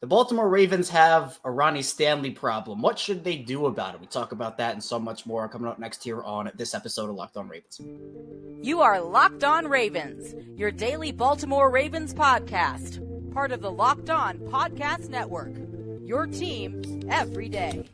The Baltimore Ravens have a Ronnie Stanley problem. What should they do about it? We talk about that and so much more coming up next here on this episode of Locked On Ravens. You are Locked On Ravens, your daily Baltimore Ravens podcast. Part of the Locked On Podcast Network, your team every day.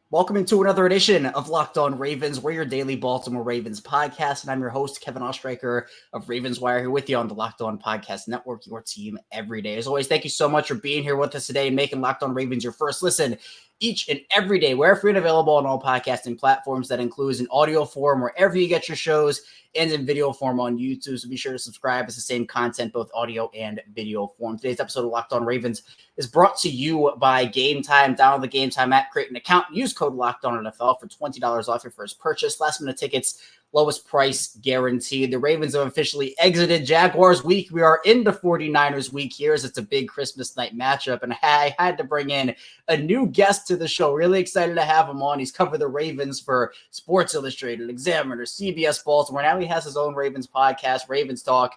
Welcome into another edition of Locked On Ravens. We're your daily Baltimore Ravens podcast, and I'm your host, Kevin Ostreicher of Ravens Wire, here with you on the Locked On Podcast Network, your team every day. As always, thank you so much for being here with us today and making Locked On Ravens your first listen each and every day. We're free and available on all podcasting platforms. That includes in audio form wherever you get your shows and in video form on YouTube. So be sure to subscribe. It's the same content, both audio and video form. Today's episode of Locked On Ravens is brought to you by Gametime. Download the Gametime app, create an account, use code LOCKEDONNFL for $20 off your first purchase. Last minute tickets, lowest price guaranteed. The Ravens have officially exited Jaguars week. We are into 49ers week here, as it's a big Christmas night matchup. And I had to bring in a new guest to the show. Really excited to have him on. He's covered the Ravens for Sports Illustrated, Examiner, CBS Baltimore. Now he has his own Ravens podcast, Ravens Talk.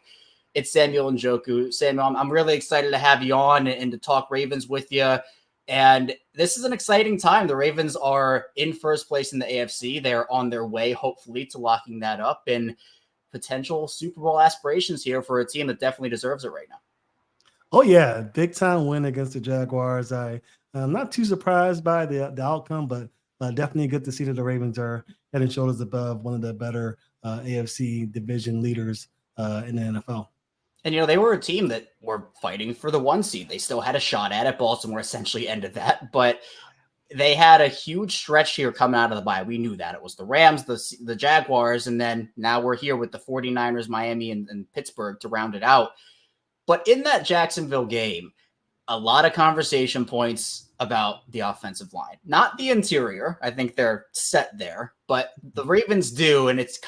It's Samuel Njoku. Samuel, I'm really excited to have you on and to talk Ravens with you. And this is an exciting time. The Ravens are in first place in the AFC. They're on their way, hopefully, to locking that up and potential Super Bowl aspirations here for a team that definitely deserves it right now. Oh, yeah. Big time win against the Jaguars. I'm not too surprised by the outcome, but definitely good to see that the Ravens are head and shoulders above one of the better AFC division leaders in the NFL. And, they were a team that were fighting for the 1 seed. They still had a shot at it. Baltimore essentially ended that. But they had a huge stretch here coming out of the bye. We knew that. It was the Rams, the Jaguars, and then now we're here with the 49ers, Miami, and Pittsburgh to round it out. But in that Jacksonville game, a lot of conversation points about the offensive line. Not the interior. I think they're set there, but the Ravens do, and it's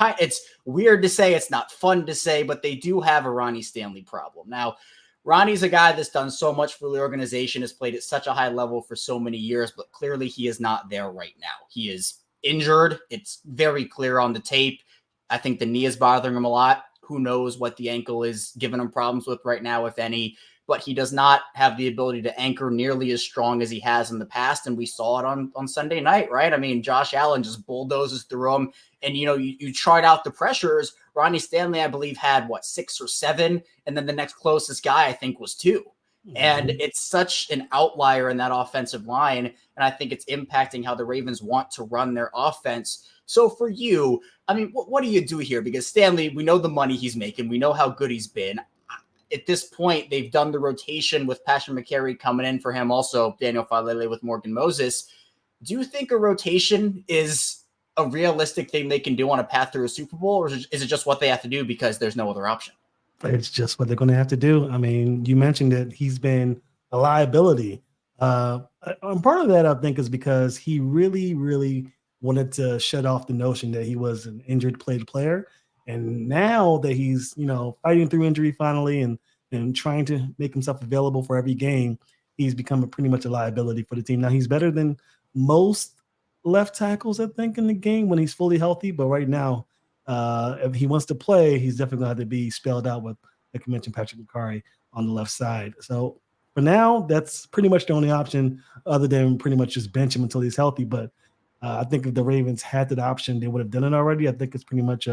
weird to say, it's not fun to say, but they do have a Ronnie Stanley problem. Now, Ronnie's a guy that's done so much for the organization, has played at such a high level for so many years, but clearly he is not there right now. He is injured. It's very clear on the tape. I think the knee is bothering him a lot. Who knows what the ankle is giving him problems with right now, if any. But he does not have the ability to anchor nearly as strong as he has in the past. And we saw it on Sunday night, right? I mean, Josh Allen just bulldozes through him. And, you tried out the pressures. Ronnie Stanley, I believe, had, 6 or 7? And then the next closest guy, I think, was 2. Mm-hmm. And it's such an outlier in that offensive line. And I think it's impacting how the Ravens want to run their offense. So for you, I mean, what do you do here? Because Stanley, we know the money he's making. We know how good he's been. At this point, they've done the rotation with McCary coming in for him. Also, Daniel Falele with Morgan Moses. Do you think a rotation is a realistic thing they can do on a path through a Super Bowl, or is it just what they have to do because there's no other option? It's just what they're going to have to do. I mean, you mentioned that he's been a liability. And part of that, I think, is because he really, really wanted to shut off the notion that he was an injured player. And now that he's, fighting through injury finally and trying to make himself available for every game, he's become pretty much a liability for the team. Now, he's better than most left tackles, I think, in the game when he's fully healthy. But right now, if he wants to play, he's definitely going to have to be spelled out with, like you mentioned, Patrick McCary on the left side. So for now, that's pretty much the only option other than pretty much just bench him until he's healthy. But I think if the Ravens had that option, they would have done it already. I think it's pretty much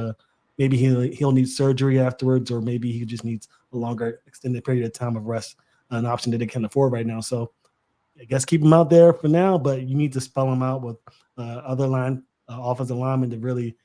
maybe he'll need surgery afterwards, or maybe he just needs a longer extended period of time of rest, an option that they can't afford right now. So I guess keep him out there for now, but you need to spell him out with other offensive linemen to really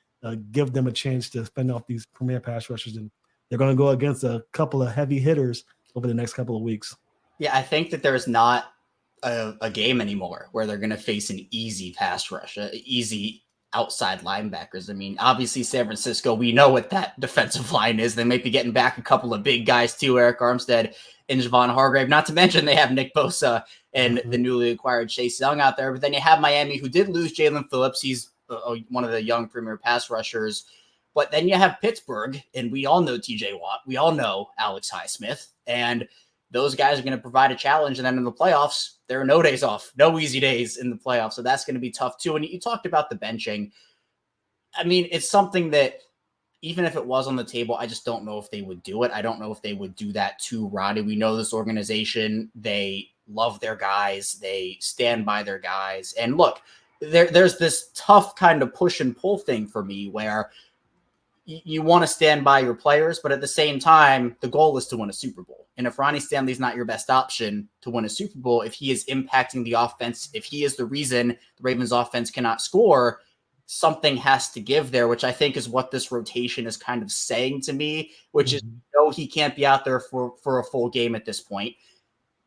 give them a chance to fend off these premier pass rushers. And they're going to go against a couple of heavy hitters over the next couple of weeks. Yeah, I think that there's not a game anymore where they're going to face an easy pass rush, easy outside linebackers. I mean, obviously San Francisco, we know what that defensive line is. They might be getting back a couple of big guys too, Eric Armstead and Javon Hargrave. Not to mention they have Nick Bosa and the newly acquired Chase Young out there. But then you have Miami, who did lose Jalen Phillips. He's one of the young premier pass rushers. But then you have Pittsburgh, and we all know TJ Watt. We all know Alex Highsmith. And those guys are going to provide a challenge. And then in the playoffs, there are no days off, no easy days in the playoffs. So that's going to be tough too. And you talked about the benching. I mean, it's something that even if it was on the table, I just don't know if they would do it. I don't know if they would do that to Ronnie. We know this organization, they love their guys. They stand by their guys. And look, there's this tough kind of push and pull thing for me where you want to stand by your players, but at the same time, the goal is to win a Super Bowl. And if Ronnie Stanley's not your best option to win a Super Bowl, if he is impacting the offense, if he is the reason the Ravens offense cannot score, something has to give there, which I think is what this rotation is kind of saying to me, which is, no, he can't be out there for a full game at this point,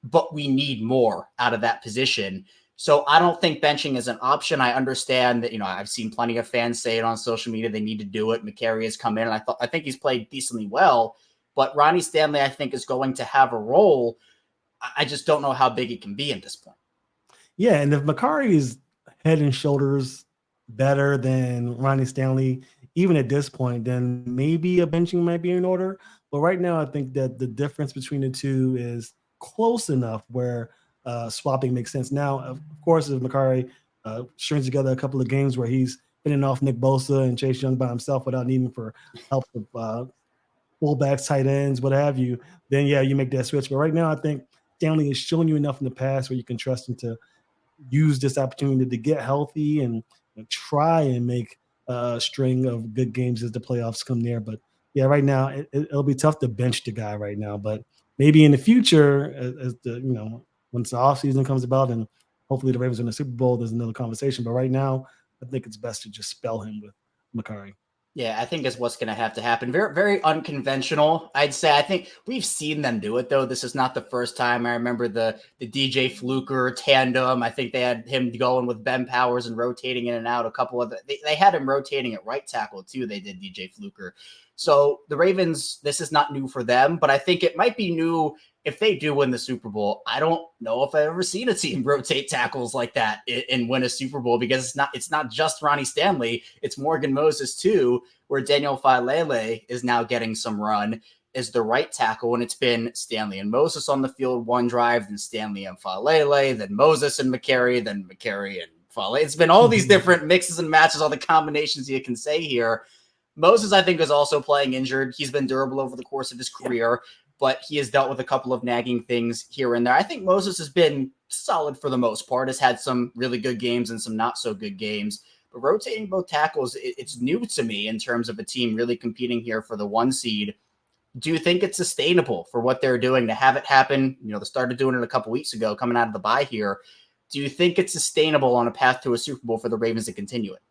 but we need more out of that position. So I don't think benching is an option. I understand that, I've seen plenty of fans say it on social media. They need to do it. McCary has come in, and I think he's played decently well, but Ronnie Stanley, I think, is going to have a role. I just don't know how big it can be at this point. Yeah. And if McCary is head and shoulders better than Ronnie Stanley, even at this point, then maybe a benching might be in order. But right now, I think that the difference between the two is close enough where swapping makes sense. Now, of course, if McCary strings together a couple of games where he's fitting off Nick Bosa and Chase Young by himself without needing for help with fullbacks, tight ends, what have you, then yeah, you make that switch. But right now, I think Stanley has shown you enough in the past where you can trust him to use this opportunity to get healthy and try and make a string of good games as the playoffs come near. But yeah, right now it'll be tough to bench the guy right now. But maybe in the future, as the once the offseason comes about and hopefully the Ravens win the Super Bowl, there's another conversation. But right now, I think it's best to just spell him with McCary. Yeah, I think is what's going to have to happen. Very, very unconventional, I'd say. I think we've seen them do it, though. This is not the first time. I remember the DJ Fluker tandem. I think they had him going with Ben Powers and rotating in and out. A couple of they had him rotating at right tackle, too. They did DJ Fluker. So the Ravens, this is not new for them, but I think it might be new if they do win the Super Bowl. I don't know if I've ever seen a team rotate tackles like that and win a Super Bowl, because it's not just Ronnie Stanley. It's Morgan Moses too, where Daniel Falele is now getting some run as the right tackle. And it's been Stanley and Moses on the field one drive, then Stanley and Falele, then Moses and McCary, then McCary and Falele. It's been all these different mixes and matches, all the combinations you can say here. Moses, I think, is also playing injured. He's been durable over the course of his career, but he has dealt with a couple of nagging things here and there. I think Moses has been solid for the most part, has had some really good games and some not so good games. But rotating both tackles, it's new to me in terms of a team really competing here for the 1 seed. Do you think it's sustainable for what they're doing to have it happen? They started doing it a couple weeks ago, coming out of the bye here. Do you think it's sustainable on a path to a Super Bowl for the Ravens to continue it?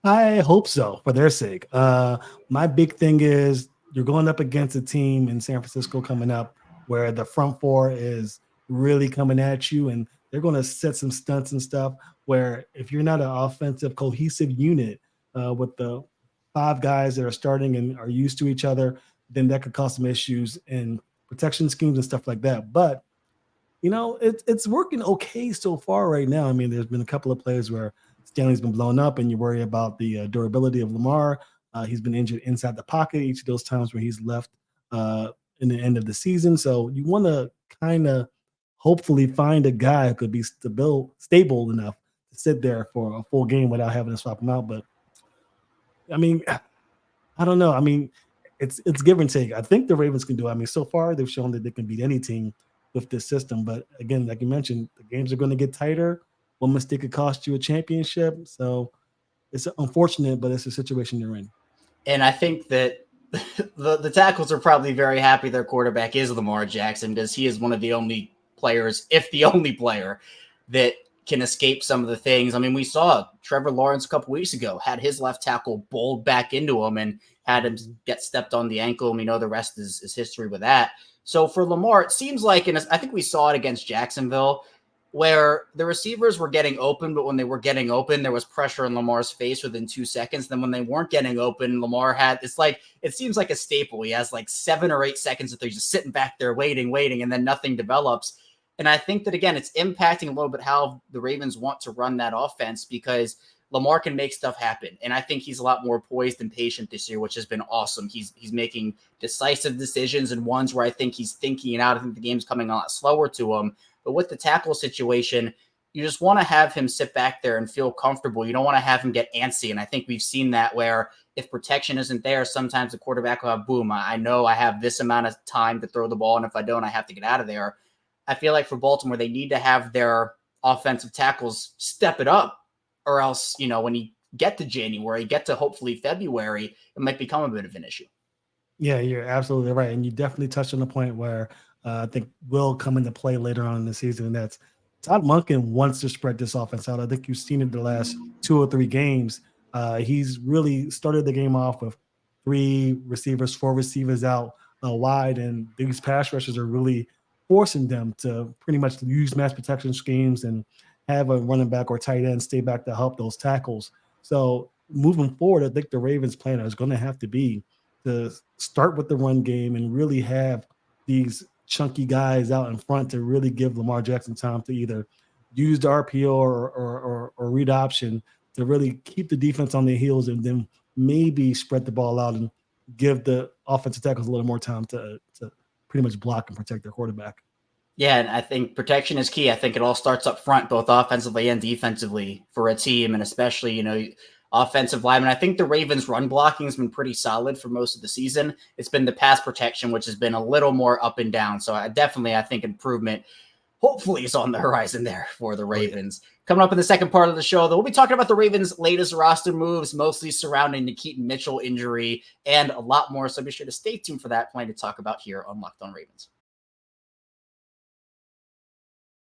I hope so, for their sake. My big thing is you're going up against a team in San Francisco coming up where the front four is really coming at you, and they're going to set some stunts and stuff where if you're not an offensive cohesive unit with the 5 guys that are starting and are used to each other, then that could cause some issues in protection schemes and stuff like that. But, it's working okay so far right now. I mean, there's been a couple of plays where Stanley's been blown up and you worry about the durability of Lamar. He's been injured inside the pocket each of those times where he's left in the end of the season. So you want to kind of hopefully find a guy who could be stable enough to sit there for a full game without having to swap him out. But, I mean, I don't know. I mean, it's give and take. I think the Ravens can do it. I mean, so far they've shown that they can beat any team with this system. But, again, like you mentioned, the games are going to get tighter. One mistake could cost you a championship. So it's unfortunate, but it's a situation they're in. And I think that the tackles are probably very happy their quarterback is Lamar Jackson, because he is one of the only players, if the only player, that can escape some of the things. I mean, we saw Trevor Lawrence a couple weeks ago had his left tackle bowled back into him and had him get stepped on the ankle. And we know the rest is history with that. So for Lamar, it seems like, and I think we saw it against Jacksonville, where the receivers were getting open, but when they were getting open, there was pressure in Lamar's face within 2 seconds. Then when they weren't getting open, Lamar it seems like a staple. He has like 7 or 8 seconds that they're just sitting back there waiting, and then nothing develops. And I think that, again, it's impacting a little bit how the Ravens want to run that offense, because Lamar can make stuff happen. And I think he's a lot more poised and patient this year, which has been awesome. He's making decisive decisions and ones where I think he's thinking it out. I think the game's coming a lot slower to him. But with the tackle situation, you just want to have him sit back there and feel comfortable. You don't want to have him get antsy. And I think we've seen that where if protection isn't there, sometimes the quarterback will have, boom, I know I have this amount of time to throw the ball. And if I don't, I have to get out of there. I feel like for Baltimore, they need to have their offensive tackles step it up, or else, when you get to January, get to hopefully February, it might become a bit of an issue. Yeah, you're absolutely right. And you definitely touched on the point where I think will come into play later on in the season. And that's Todd Monken wants to spread this offense out. I think you've seen it the last 2 or 3 games. He's really started the game off with 3 receivers, 4 receivers out wide. And these pass rushers are really forcing them to pretty much use mass protection schemes and have a running back or tight end stay back to help those tackles. So moving forward, I think the Ravens' plan is going to have to be to start with the run game and really have these chunky guys out in front to really give Lamar Jackson time to either use the RPO or read option to really keep the defense on their heels, and then maybe spread the ball out and give the offensive tackles a little more time to pretty much block and protect their quarterback. Yeah, and I think protection is key. I think it all starts up front, both offensively and defensively for a team, and especially, offensive linemen. I think the Ravens' run blocking has been pretty solid for most of the season. It's been the pass protection, which has been a little more up and down. So I think improvement hopefully is on the horizon there for the Ravens. Coming up in the second part of the show, though, we'll be talking about the Ravens' latest roster moves, mostly surrounding the Keaton Mitchell injury and a lot more. So be sure to stay tuned for that. Plenty to talk about here on Locked On Ravens.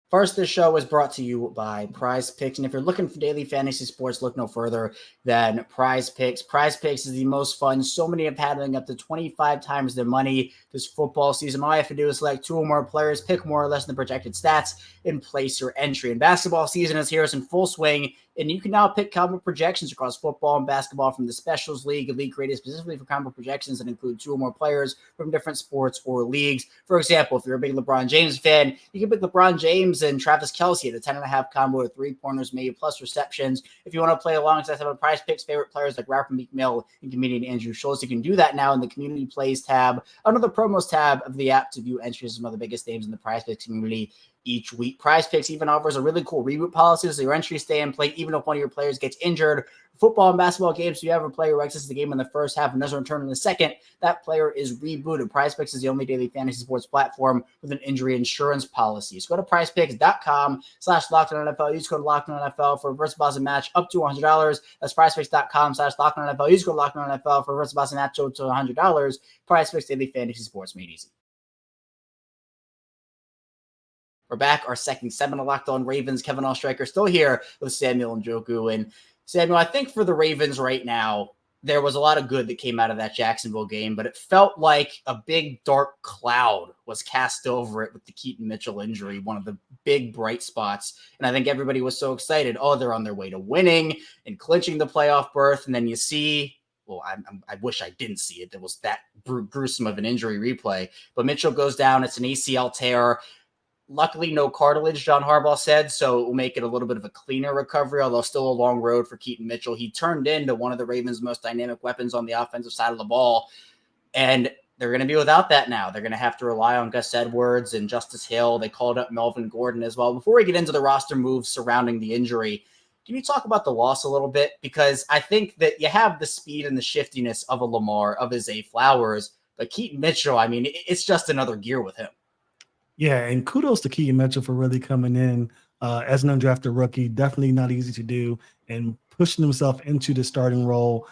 First, this show is brought to you by PrizePicks. And if you're looking for daily fantasy sports, look no further than PrizePicks. PrizePicks is the most fun so many have had, up to 25 times their money this football season. All you have to do is select 2 or more players, pick more or less than the projected stats, and place your entry. And basketball season is here, it's in full swing, and you can now pick combo projections across football and basketball from the Specials League, a league created specifically for combo projections that include 2 or more players from different sports or leagues. For example, if you're a big LeBron James fan, you can pick LeBron James and Travis Kelce at a 10.5 combo with 3-pointers made plus receptions. If you want to play alongside some of PrizePicks favorite players like rapper Meek Mill and comedian Andrew Schultz, you can do that now in the Community Plays tab, another promos tab of the app to view entries of some of the biggest names in the PrizePicks community each week. PrizePicks even offers a really cool reboot policy so your entries stay in play even if one of your players gets injured. Football and basketball games, if you have a player who exits the game in the first half and doesn't return in the second, that player is rebooted. PrizePicks is the only daily fantasy sports platform with an injury insurance policy. So go to prizepicks.com/LockedOnNFL. Use code LockedOnNFL for a first deposit match up to $100. That's prizepicks.com/LockedOnNFL. Use code LockedOnNFL for a first deposit match up to $100. PrizePicks, daily fantasy sports made easy. We're back. Our second segment of Locked On Ravens. Kevin Allstriker still here with Samuel Njoku. And Samuel, I think for the Ravens right now, there was a lot of good that came out of that Jacksonville game, but it felt like a big dark cloud was cast over it with the Keaton Mitchell injury, one of the big bright spots. And I think everybody was so excited. Oh, they're on their way to winning and clinching the playoff berth. And then you see, well, I wish I didn't see it. It was that gruesome of an injury replay. But Mitchell goes down. It's an ACL tear. Luckily, no cartilage, John Harbaugh said, so it will make it a little bit of a cleaner recovery, although still a long road for Keaton Mitchell. He turned into one of the Ravens' most dynamic weapons on the offensive side of the ball, and they're going to be without that now. They're going to have to rely on Gus Edwards and Justice Hill. They called up Melvin Gordon as well. Before we get into the roster moves surrounding the injury, can you talk about the loss a little bit? Because I think that you have the speed and the shiftiness of a Lamar, of a Zay Flowers, but Keaton Mitchell, I mean, it's just another gear with him. Yeah, and kudos to Keaton Mitchell for really coming in as an undrafted rookie. Definitely not easy to do, and pushing himself into the starting role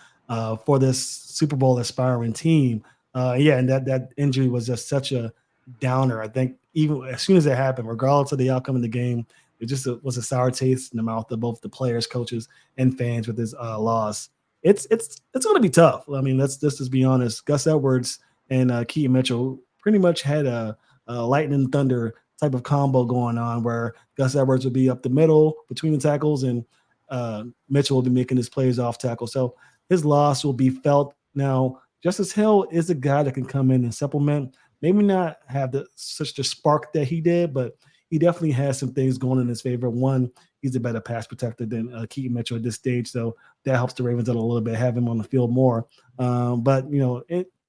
for this Super Bowl aspiring team. And that injury was just such a downer. I think even as soon as it happened, regardless of the outcome of the game, it just was a sour taste in the mouth of both the players, coaches, and fans with this loss. It's going to be tough. I mean, let's just be honest. Gus Edwards and Keaton Mitchell pretty much had a lightning and thunder type of combo going on, where Gus Edwards would be up the middle between the tackles, and Mitchell will be making his plays off tackle. So his loss will be felt. Now, Justice Hill is a guy that can come in and supplement, maybe not have such the spark that he did, but he definitely has some things going in his favor. One, he's a better pass protector than Keaton Mitchell at this stage, so that helps the Ravens out a little bit, have him on the field more. But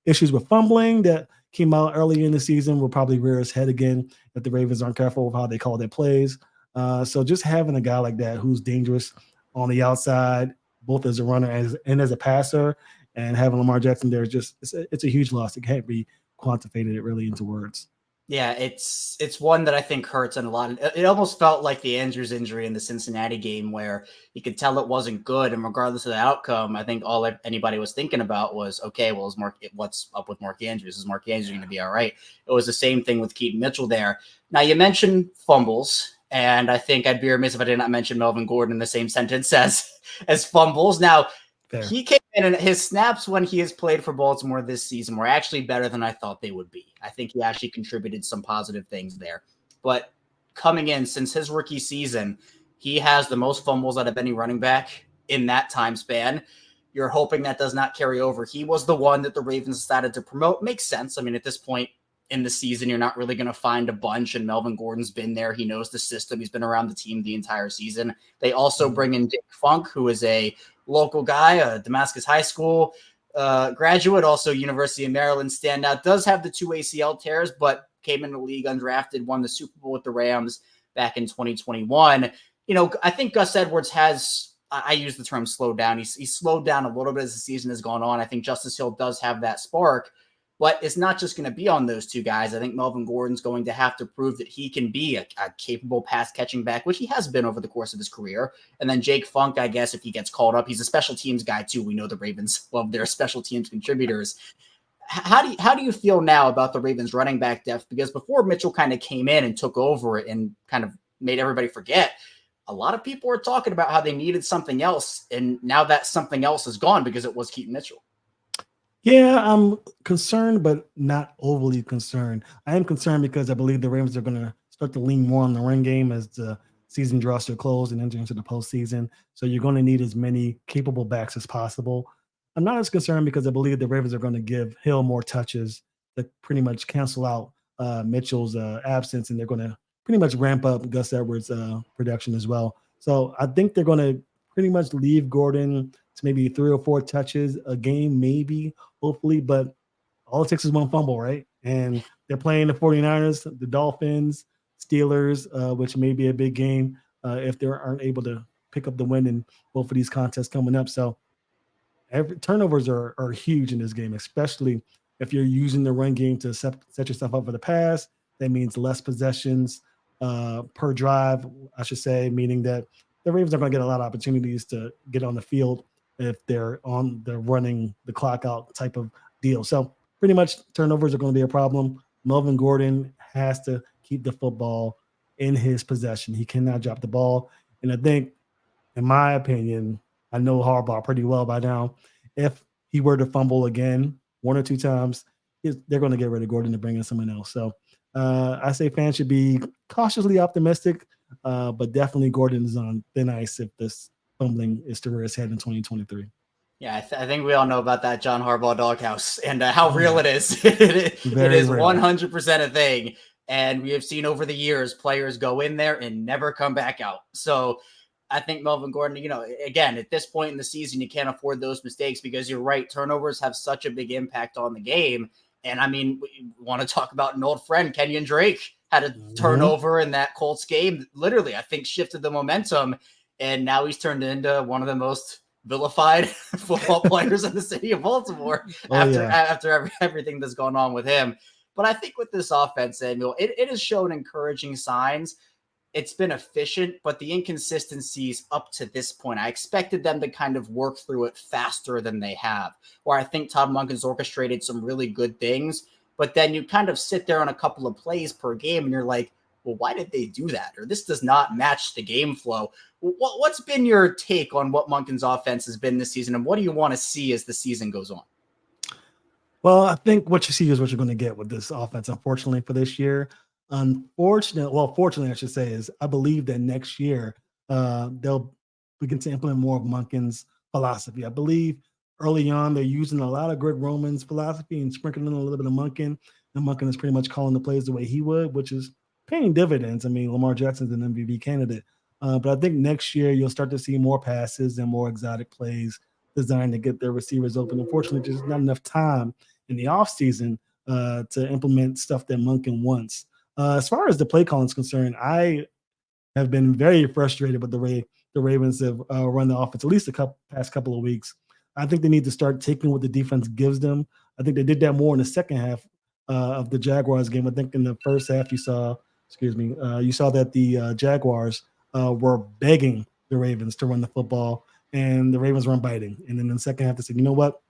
issues with fumbling that came out early in the season will probably rear its head again if the Ravens aren't careful with how they call their plays. So just having a guy like that who's dangerous on the outside, both as a runner and as a passer, and having Lamar Jackson there, it's a huge loss. It can't be quantified really into words. Yeah, it's one that I think hurts in a lot. It almost felt like the Andrews injury in the Cincinnati game where you could tell it wasn't good. And regardless of the outcome, I think all anybody was thinking about was, okay, well, what's up with Mark Andrews? Is Mark Andrews going to be all right? It was the same thing with Keaton Mitchell there. Now, you mentioned fumbles, and I think I'd be remiss if I did not mention Melvin Gordon in the same sentence as fumbles. Now, Fair. He came in and his snaps when he has played for Baltimore this season were actually better than I thought they would be. I think he actually contributed some positive things there. But coming in since his rookie season, he has the most fumbles out of any running back in that time span. You're hoping that does not carry over. He was the one that the Ravens decided to promote. Makes sense. I mean, at this point in the season, you're not really going to find a bunch, and Melvin Gordon's been there. He knows the system. He's been around the team the entire season. They also bring in Dick Funk, who is a local guy, a Damascus High School graduate, also University of Maryland standout, does have the 2 ACL tears, but came in the league undrafted, won the Super Bowl with the Rams back in 2021. I think Gus Edwards has, I use the term slowed down. He's slowed down a little bit as the season has gone on. I think Justice Hill does have that spark, but it's not just going to be on those two guys. I think Melvin Gordon's going to have to prove that he can be a capable pass-catching back, which he has been over the course of his career. And then Jake Funk, I guess, if he gets called up, he's a special teams guy too. We know the Ravens love their special teams contributors. How do you feel now about the Ravens running back depth? Because before Mitchell kind of came in and took over it and kind of made everybody forget, a lot of people were talking about how they needed something else. And now that something else is gone because it was Keaton Mitchell. Yeah, I'm concerned, but not overly concerned. I am concerned because I believe the Ravens are going to start to lean more on the run game as the season draws to a close and enter into the postseason. So you're going to need as many capable backs as possible. I'm not as concerned because I believe the Ravens are going to give Hill more touches that pretty much cancel out Mitchell's absence, and they're going to pretty much ramp up Gus Edwards' production as well. So I think they're going to pretty much leave Gordon to maybe 3 or 4 touches a game, maybe, hopefully, but all it takes is one fumble, right? And they're playing the 49ers, the Dolphins, Steelers, which may be a big game if they aren't able to pick up the win in both of these contests coming up. So turnovers are huge in this game, especially if you're using the run game to set yourself up for the pass. That means less possessions per drive, I should say, meaning that the Ravens are going to get a lot of opportunities to get on the field if they're running the clock out type of deal. So pretty much turnovers are going to be a problem. Melvin Gordon has to keep the football in his possession. He cannot drop the ball. And I think, in my opinion, I know Harbaugh pretty well by now. If he were to fumble again 1 or 2 times, they're going to get rid of Gordon to bring in someone else. So I say fans should be cautiously optimistic, but definitely Gordon is on thin ice if this fumbling is to rear its head in 2023. Yeah, I think we all know about that John Harbaugh doghouse and how real it is. It is real. 100% a thing. And we have seen over the years players go in there and never come back out. So I think Melvin Gordon, again, at this point in the season, you can't afford those mistakes because you're right. Turnovers have such a big impact on the game. And I mean, we want to talk about an old friend, Kenyon Drake, had a turnover in that Colts game. Literally, I think shifted the momentum. And now he's turned into one of the most vilified football players in the city of Baltimore after everything that's gone on with him. But I think with this offense, Samuel, it has shown encouraging signs. It's been efficient, but the inconsistencies up to this point, I expected them to kind of work through it faster than they have, where I think Todd Monken's orchestrated some really good things, but then you kind of sit there on a couple of plays per game and you're like, well, why did they do that? Or this does not match the game flow. What's been your take on what Monken's offense has been this season, and what do you want to see as the season goes on? Well, I think what you see is what you're going to get with this offense, unfortunately, for this year. Fortunately, I should say, is I believe that next year they'll begin to implement more of Monken's philosophy. I believe early on they're using a lot of Greg Roman's philosophy and sprinkling in a little bit of Monken. And Monken is pretty much calling the plays the way he would, which is paying dividends. I mean, Lamar Jackson's an MVP candidate. But I think next year you'll start to see more passes and more exotic plays designed to get their receivers open. Unfortunately, there's not enough time in the offseason to implement stuff that Monken wants. As far as the play calling is concerned, I have been very frustrated with the way the Ravens have run the offense, at least past couple of weeks. I think they need to start taking what the defense gives them. I think they did that more in the second half of the Jaguars game. I think in the first half you saw that the Jaguars were begging the Ravens to run the football, and the Ravens weren't biting. And then in the second half, they said, you know what?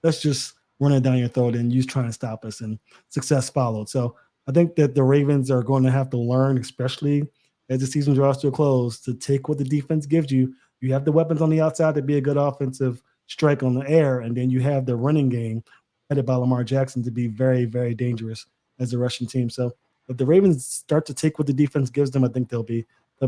Let's just run it down your throat, and you trying to stop us, and success followed. So I think that the Ravens are going to have to learn, especially as the season draws to a close, to take what the defense gives you. You have the weapons on the outside to be a good offensive strike on the air, and then you have the running game headed by Lamar Jackson to be very, very dangerous as a rushing team. So if the Ravens start to take what the defense gives them, I think they'll be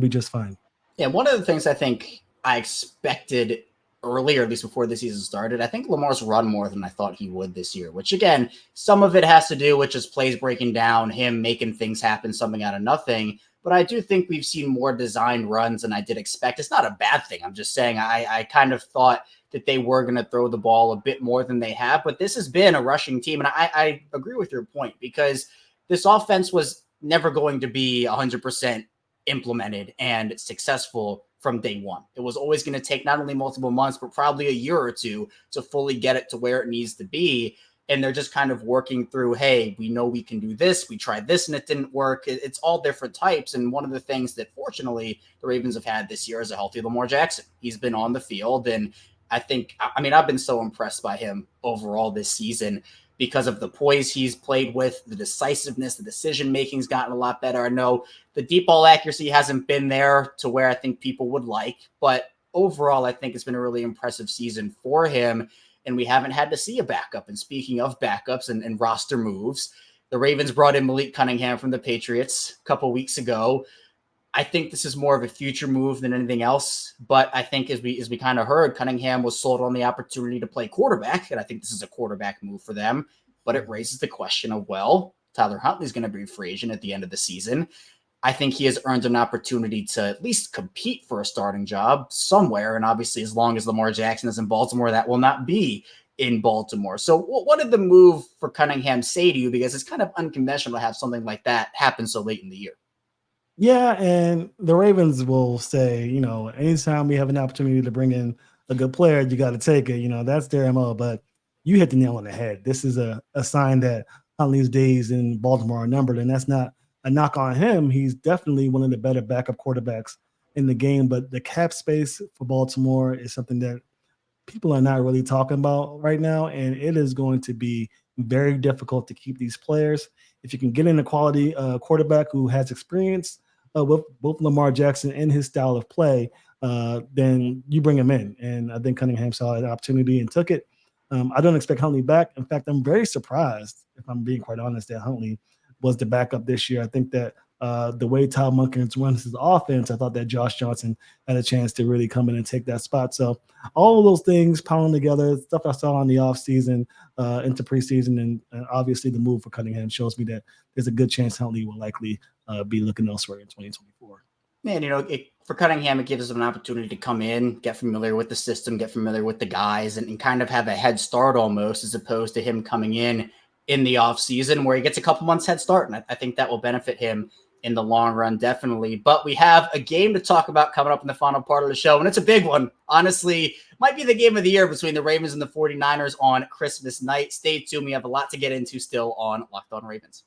just fine. Yeah, one of the things I think I expected earlier, at least before the season started, I think Lamar's run more than I thought he would this year, which again, some of it has to do with just plays breaking down, him making things happen, something out of nothing. But I do think we've seen more designed runs than I did expect. It's not a bad thing. I'm just saying I kind of thought that they were going to throw the ball a bit more than they have. But this has been a rushing team. And I agree with your point, because this offense was never going to be 100% implemented and successful from day one. It was always going to take not only multiple months, but probably a year or two to fully get it to where it needs to be. And they're just kind of working through, hey, we know we can do this. We tried this and it didn't work. It's all different types. And one of the things that fortunately the Ravens have had this year is a healthy Lamar Jackson. He's been on the field. And I've been so impressed by him overall this season because of the poise he's played with, the decisiveness, the decision-making's gotten a lot better. I know the deep ball accuracy hasn't been there to where I think people would like, but overall, I think it's been a really impressive season for him. And we haven't had to see a backup. And speaking of backups and roster moves, the Ravens brought in Malik Cunningham from the Patriots a couple weeks ago. I think this is more of a future move than anything else. But I think as we kind of heard, Cunningham was sold on the opportunity to play quarterback. And I think this is a quarterback move for them. But it raises the question of, well, Tyler Huntley's going to be a free agent at the end of the season. I think he has earned an opportunity to at least compete for a starting job somewhere. And obviously, as long as Lamar Jackson is in Baltimore, that will not be in Baltimore. So what did the move for Cunningham say to you? Because it's kind of unconventional to have something like that happen so late in the year. Yeah, and the Ravens will say, anytime we have an opportunity to bring in a good player, you got to take it. That's their MO. But you hit the nail on the head. This is a sign that Huntley's days in Baltimore are numbered, and that's not a knock on him. He's definitely one of the better backup quarterbacks in the game, but the cap space for Baltimore is something that people are not really talking about right now, and it is going to be very difficult to keep these players. If you can get in a quality quarterback who has experience with both Lamar Jackson and his style of play, then you bring him in, and I think Cunningham saw an opportunity and took it. I don't expect Huntley back. In fact, I'm very surprised, if I'm being quite honest, that Huntley was the backup this year. I think that the way Todd Monken runs his offense, I thought that Josh Johnson had a chance to really come in and take that spot. So all of those things piling together, stuff I saw in the offseason into preseason, and obviously the move for Cunningham shows me that there's a good chance Huntley will likely be looking elsewhere in 2024. And, for Cunningham, it gives him an opportunity to come in, get familiar with the system, get familiar with the guys, and kind of have a head start almost, as opposed to him coming in the offseason where he gets a couple months head start. And I think that will benefit him in the long run, definitely. But we have a game to talk about coming up in the final part of the show, and it's a big one. Honestly, might be the game of the year between the Ravens and the 49ers on Christmas night. Stay tuned. We have a lot to get into still on Locked On Ravens.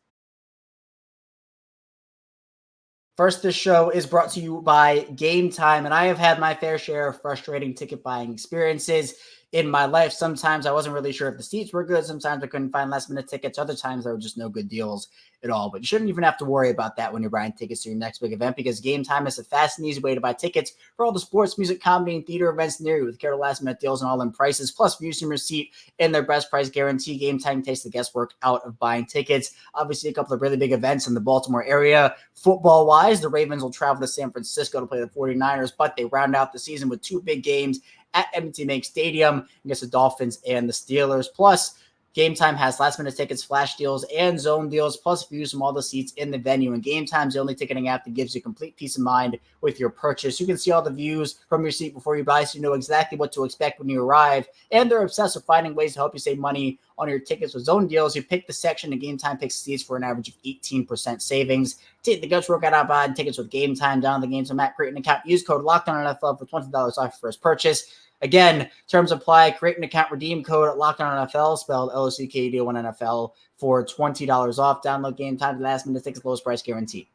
First, this show is brought to you by Gametime, and I have had my fair share of frustrating ticket buying experiences in my life. Sometimes I wasn't really sure if the seats were good. Sometimes I couldn't find last-minute tickets. Other times there were just no good deals at all. But you shouldn't even have to worry about that when you're buying tickets to your next big event, because Gametime is a fast and easy way to buy tickets for all the sports, music, comedy, and theater events near you with care to last-minute deals and all-in prices, plus views from your seat and their best price guarantee. Gametime takes the guesswork out of buying tickets. Obviously, a couple of really big events in the Baltimore area. Football-wise, the Ravens will travel to San Francisco to play the 49ers, but they round out the season with two big games at M&T Bank Stadium against the Dolphins and the Steelers. Plus, Gametime has last-minute tickets, flash deals, and zone deals, plus views from all the seats in the venue. And Gametime's the only ticketing app that gives you complete peace of mind with your purchase. You can see all the views from your seat before you buy, so you know exactly what to expect when you arrive. And they're obsessed with finding ways to help you save money on your tickets with zone deals. You pick the section, and Gametime picks seats for an average of 18% savings. Take the guts work out of buying tickets with Gametime. Down the Gametime app, create an account, use code LOCKEDONNFL for $20 off your first purchase. Again, terms apply. Create an account, redeem code LOCKEDONNFL, spelled LOCKED1NFL, for $20 off. Download Gametime, last minute tickets, lowest price guaranteed.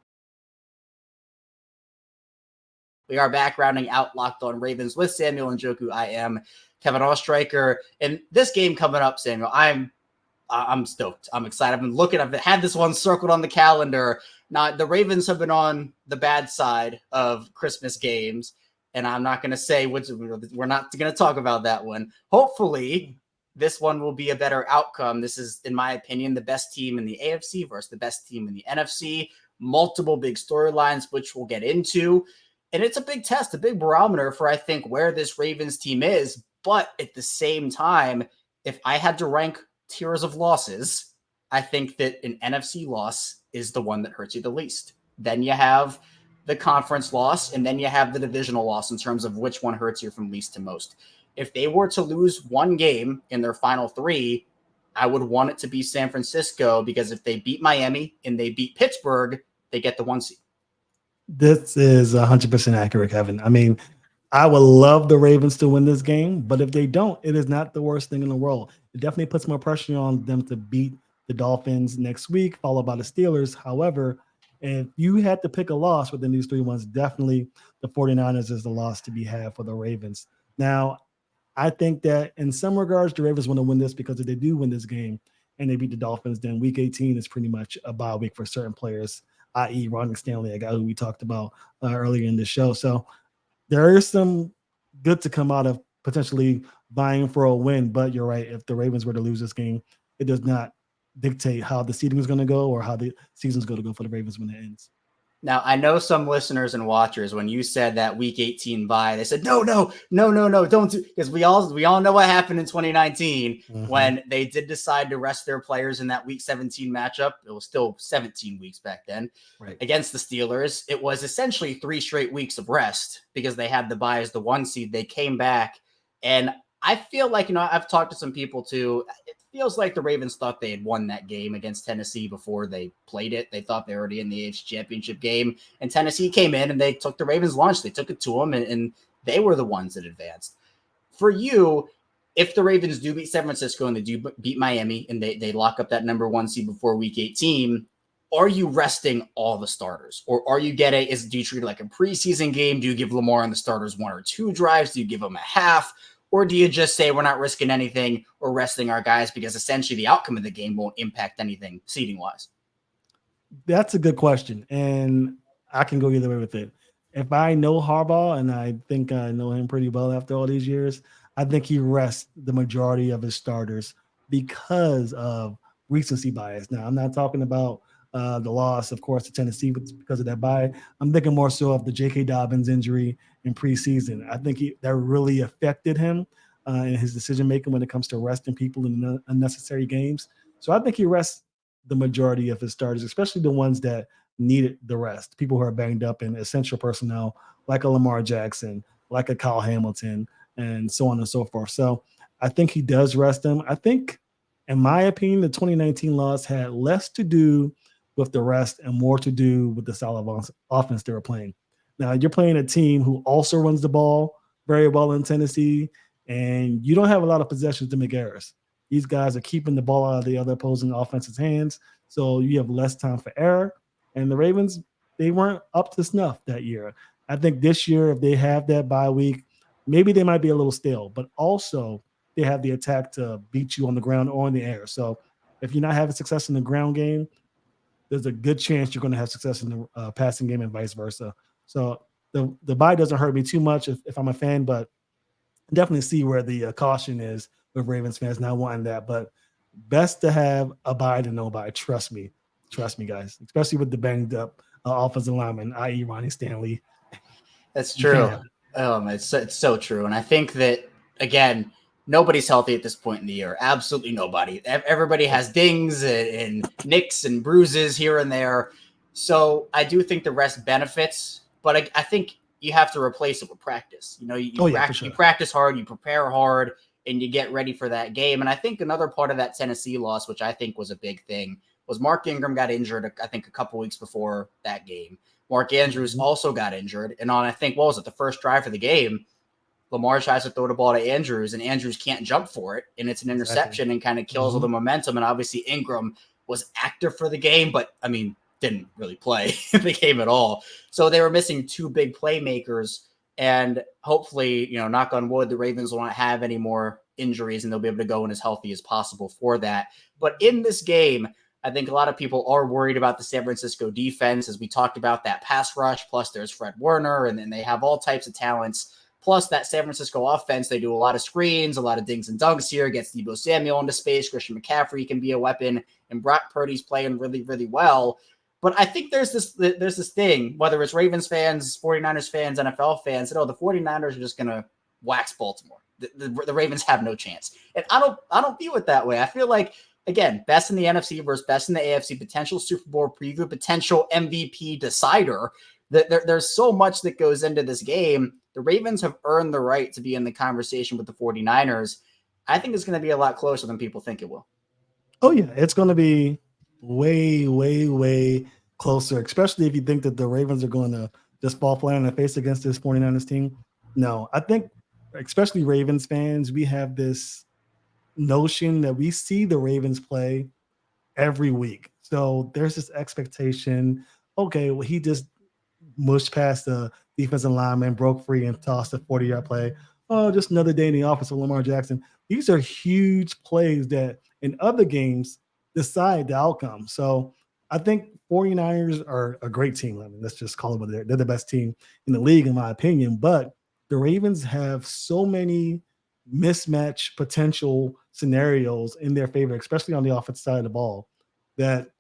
We are back rounding out Locked On Ravens with Samuel Njoku. I am Kevin Oestreicher. And this game coming up, Samuel, I'm stoked. I'm excited. I've had this one circled on the calendar. Now, the Ravens have been on the bad side of Christmas games, and I'm not going to say we're not going to talk about that one. Hopefully, this one will be a better outcome. This is, in my opinion, the best team in the AFC versus the best team in the NFC. Multiple big storylines, which we'll get into. And it's a big test, a big barometer for, I think, where this Ravens team is. But at the same time, if I had to rank tiers of losses, I think that an NFC loss is the one that hurts you the least. Then you have the conference loss, and then you have the divisional loss in terms of which one hurts you from least to most. If they were to lose one game in their final three, I would want it to be San Francisco, because if they beat Miami and they beat Pittsburgh, they get the 1 seed. This is 100% accurate, Kevin. I mean, I would love the Ravens to win this game, but if they don't, it is not the worst thing in the world. It definitely puts more pressure on them to beat the Dolphins next week, followed by the Steelers. However, if you had to pick a loss within these 3 ones, definitely the 49ers is the loss to be had for the Ravens. Now, I think that in some regards, the Ravens want to win this, because if they do win this game and they beat the Dolphins, then week 18 is pretty much a bye week for certain players, i.e. Ronnie Stanley, a guy who we talked about earlier in the show. So there is some good to come out of potentially vying for a win, but you're right. If the Ravens were to lose this game, it does not dictate how the seeding is going to go or how the season is going to go for the Ravens when it ends. Now, I know some listeners and watchers, when you said that week 18 bye, they said, no, don't do, because we all know what happened in 2019 when they did decide to rest their players in that week 17 matchup. It was still 17 weeks back then, right, against the Steelers. It was essentially 3 straight weeks of rest because they had the bye as the 1 seed. They came back, and I feel like, I've talked to some people too. It feels like the Ravens thought they had won that game against Tennessee before they played it. They thought they were already in the AFC Championship game, and Tennessee came in and they took the Ravens' lunch. They took it to them, and they were the ones that advanced. For you, if the Ravens do beat San Francisco and they do beat Miami and they lock up that number 1 seed before week 18, are you resting all the starters? Or are you do you treat it like a preseason game? Do you give Lamar and the starters 1 or 2 drives? Do you give them a half? Or do you just say we're not risking anything or resting our guys because essentially the outcome of the game won't impact anything seeding-wise? That's a good question, and I can go either way with it. If I know Harbaugh, and I think I know him pretty well after all these years, I think he rests the majority of his starters because of recency bias. Now, I'm not talking about the loss, of course, to Tennessee because of that bye. I'm thinking more so of the J.K. Dobbins injury in preseason. I think that really affected him in his decision-making when it comes to resting people in unnecessary games. So I think he rests the majority of his starters, especially the ones that needed the rest, people who are banged up and essential personnel like a Lamar Jackson, like a Kyle Hamilton, and so on and so forth. So I think he does rest them. I think, in my opinion, the 2019 loss had less to do with the rest and more to do with the style of offense they were playing. Now, you're playing a team who also runs the ball very well in Tennessee, and you don't have a lot of possessions to make errors. These guys are keeping the ball out of the other opposing offense's hands, so you have less time for error. And the Ravens, they weren't up to snuff that year. I think this year, if they have that bye week, maybe they might be a little stale, but also they have the attack to beat you on the ground or in the air. So if you're not having success in the ground game, there's a good chance you're going to have success in the passing game and vice versa. So the bye doesn't hurt me too much if I'm a fan, but definitely see where the caution is with Ravens fans not wanting that. But best to have a bye than no bye. Trust me, guys, especially with the banged up offensive lineman, i.e. Ronnie Stanley. That's true. It's so true. And I think that, again, nobody's healthy at this point in the year. Absolutely nobody. Everybody has dings and nicks and bruises here and there. So I do think the rest benefits, but I think you have to replace it with practice. You practice hard, you prepare hard, and you get ready for that game. And I think another part of that Tennessee loss, which I think was a big thing, was Mark Ingram got injured, I think, a couple weeks before that game. Mark Andrews also got injured. And on, I think, what was it, the first drive of the game, Lamar tries to throw the ball to Andrews, and Andrews can't jump for it. And it's an interception and kind of kills all the momentum. And obviously Ingram was active for the game, but, I mean, didn't really play the game at all. So they were missing two big playmakers. And hopefully, knock on wood, the Ravens will not have any more injuries and they'll be able to go in as healthy as possible for that. But in this game, I think a lot of people are worried about the San Francisco defense, as we talked about that pass rush, plus there's Fred Warner, and then they have all types of talents. Plus that San Francisco offense, they do a lot of screens, a lot of dings and dunks here, gets Deebo Samuel into space. Christian McCaffrey can be a weapon, and Brock Purdy's playing really, really well. But I think there's this thing, whether it's Ravens fans, 49ers fans, NFL fans, the 49ers are just going to wax Baltimore. The Ravens have no chance. And I don't view it that way. I feel like, again, best in the NFC versus best in the AFC, potential Super Bowl preview, potential MVP decider. There's so much that goes into this game. The Ravens have earned the right to be in the conversation with the 49ers. I think it's going to be a lot closer than people think it will. Oh, yeah. It's going to be way, way, way closer, especially if you think that the Ravens are going to just fall flat on their face against this 49ers team. No, I think, especially Ravens fans, we have this notion that we see the Ravens play every week. So there's this expectation, okay, well, he just mushed past the defensive lineman, broke free, and tossed a 40-yard play. Oh, just another day in the office of Lamar Jackson. These are huge plays that in other games decide the outcome. So I think 49ers are a great team. I mean, let's just call it what they're the best team in the league, in my opinion. But the Ravens have so many mismatch potential scenarios in their favor, especially on the offensive side of the ball, that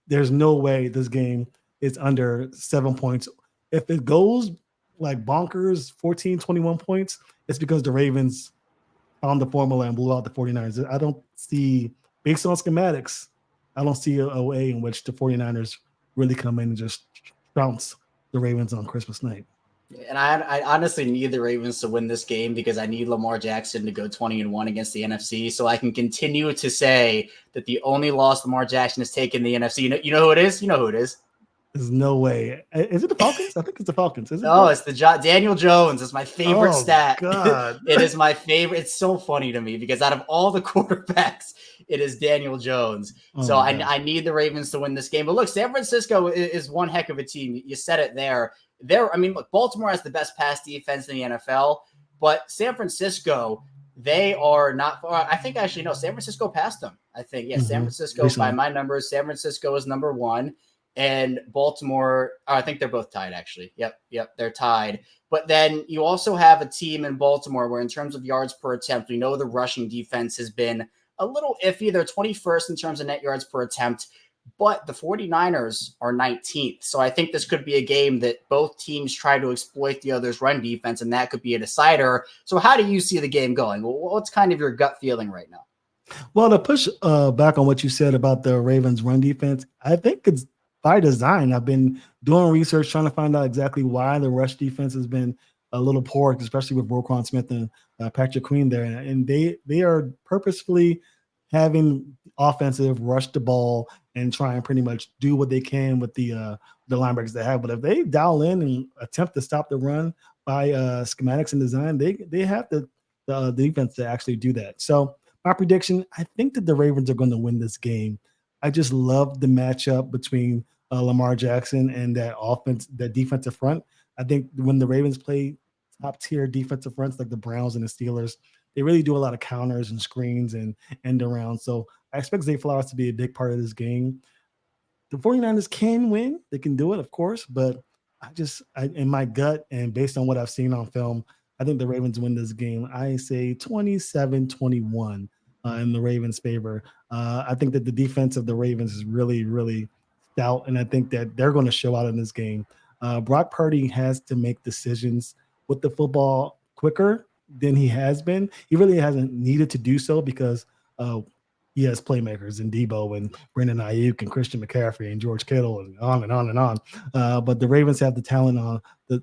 there's no way this game is under 7 points. If it goes like bonkers, 14, 21 points, it's because the Ravens found the formula and blew out the 49ers. I don't see, based on schematics, I don't see a way in which the 49ers really come in and just bounce the Ravens on Christmas night. And I honestly need the Ravens to win this game because I need Lamar Jackson to go 20-1 against the NFC, so I can continue to say that the only loss Lamar Jackson has taken in the NFC. You know who it is? You know who it is. There's no way. Is it the Falcons? I think it's the Falcons. Is it? No, it's the Daniel Jones. It's my favorite stat. God. It is my favorite. It's so funny to me because out of all the quarterbacks, it is Daniel Jones. So I need the Ravens to win this game. But look, San Francisco is one heck of a team. You said it there. Look, Baltimore has the best pass defense in the NFL, but San Francisco, they are not far. I think actually, no, San Francisco passed them. I think, San Francisco, by my numbers, San Francisco is number one. And Baltimore, I think they're both tied, actually. Yep, they're tied. But then you also have a team in Baltimore where in terms of yards per attempt, we know the rushing defense has been a little iffy. They're 21st in terms of net yards per attempt, but the 49ers are 19th. So I think this could be a game that both teams try to exploit the other's run defense, and that could be a decider. So how do you see the game going? What's kind of your gut feeling right now? Well, to push back on what you said about the Ravens' run defense, I think it's by design. I've been doing research trying to find out exactly why the rush defense has been a little poor, especially with Roquan Smith and Patrick Queen there. And they are purposefully having offensive rush the ball and try and pretty much do what they can with the linebackers they have. But if they dial in and attempt to stop the run by schematics and design, they have the defense to actually do that. So my prediction, I think that the Ravens are going to win this game. I just love the matchup between Lamar Jackson and that offense, that defensive front. I think when the Ravens play top tier defensive fronts like the Browns and the Steelers, they really do a lot of counters and screens and end around. So I expect Zay Flowers to be a big part of this game. The 49ers can win. They can do it, of course, but in my gut and based on what I've seen on film, I think the Ravens win this game. I say 27-21. In the Ravens' favor. I think that the defense of the Ravens is really, really stout, and I think that they're going to show out in this game. Brock Purdy has to make decisions with the football quicker than he has been. He really hasn't needed to do so because he has playmakers in Debo and Brandon Ayuk and Christian McCaffrey and George Kittle and on and on and on. But the Ravens have the talent on the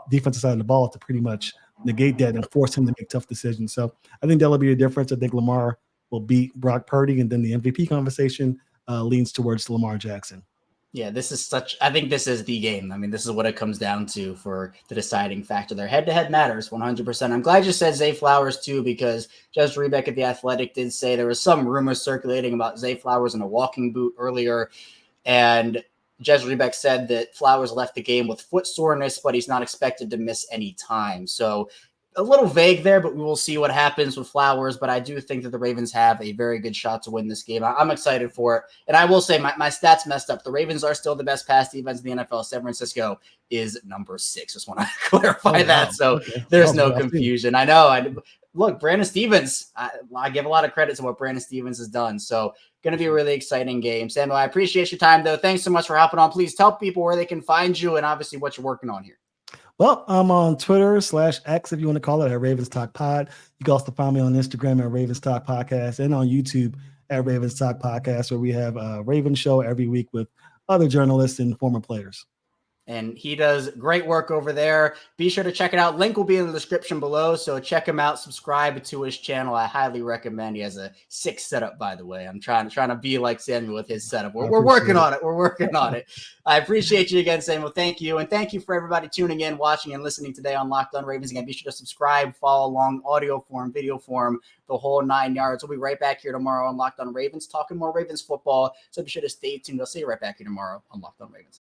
defensive side of the ball to pretty much negate that and force him to make tough decisions. So I think that'll be a difference. I think Lamar will beat Brock Purdy, and then the MVP conversation leans towards Lamar Jackson. Yeah, I think this is the game. I mean, this is what it comes down to for the deciding factor there. Head-to-head matters 100%. I'm glad you said Zay Flowers too, because Jez Rebeck at The Athletic did say there was some rumors circulating about Zay Flowers in a walking boot earlier. And Jez Rebeck said that Flowers left the game with foot soreness, but he's not expected to miss any time. So a little vague there, but we will see what happens with Flowers. But I do think that the Ravens have a very good shot to win this game. I'm excited for it. And I will say my stats messed up. The Ravens are still the best pass defense in the NFL. San Francisco is number 6. Just want to clarify that. So there's no confusion. I know. Look, Brandon Stevens, I give a lot of credit to what Brandon Stevens has done. So going to be a really exciting game. Samuel, I appreciate your time, though. Thanks so much for hopping on. Please tell people where they can find you and obviously what you're working on here. Well, I'm on Twitter/X, if you want to call it, at Ravens Talk Pod. You can also find me on Instagram at Ravens Talk Podcast and on YouTube at Ravens Talk Podcast, where we have a Ravens show every week with other journalists and former players. And he does great work over there. Be sure to check it out. Link will be in the description below. So check him out. Subscribe to his channel. I highly recommend. He has a sick setup, by the way. I'm trying to be like Samuel with his setup. We're working on it. We're working on it. I appreciate you again, Samuel. Thank you. And thank you for everybody tuning in, watching, and listening today on Locked On Ravens. Again, be sure to subscribe, follow along, audio form, video form, the whole 9 yards. We'll be right back here tomorrow on Locked On Ravens, talking more Ravens football. So be sure to stay tuned. I'll see you right back here tomorrow on Locked On Ravens.